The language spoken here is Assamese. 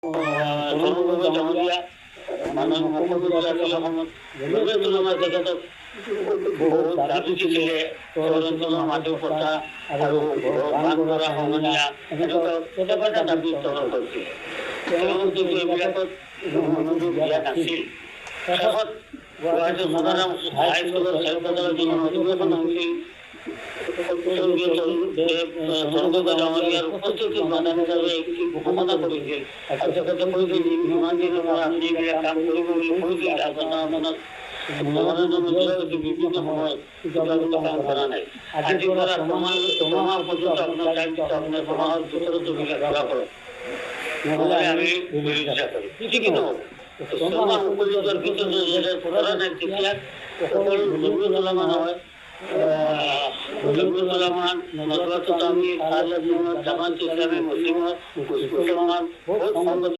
ধৰ্মভাৱে ডাঙৰীয়া মানুহ সকলোৰে অসমত ৰবীন্দ্ৰনাথ তেখেতক বহুত দাবী দিছিলে অঞ্চলৰ মাটি পতা আৰু বান কৰা সমনীয়া এনেকুৱা কেইবাটা দাবী উত্থাপন কৰিছিল। তেওঁ কিন্তু এইবিলাকত মনোযোগ দিয়া নাছিল। শেষত গুৱাহাটী মনোৰাম হাইস্কুলৰ খেলপথাৰৰ যিখন অধিৱেশন হৈছিল ধৰ্মভাৱে ডাঙৰীয়াৰ উপস্থিতিত বাধা হিচাপে ঘোষণা কৰিছিল আৰু তেখেতে কৈছিল ইমান দিনৰ পৰা আপুনি এইবিলাক কাম কৰিব বুলি কৈছিল আপোনাৰ নৰেন্দ্ৰ মোদীয়ে বিভিন্ন সময়ত কিতাপবিলাক কাম কৰা নাই। আজিৰ পৰা ছমাহ পৰ্যন্ত আপোনাৰ দায়িত্ব আপোনাৰ সমাজৰ ভিতৰত এইবিলাক কৰা কৰক, নহ'লে আমি বিৰোধিতা কৰিম। কি নহ'ব ছমাহ উপযোগৰ ভিতৰত যদি কৰা নাই তেতিয়া অকল ৰবীন্দ্ৰনাথ নহয় ৰবীন্দ্ৰনাথ নজৰুল ইসলামী জামাত ইসলামী মুসলিম মুসলমান বহুত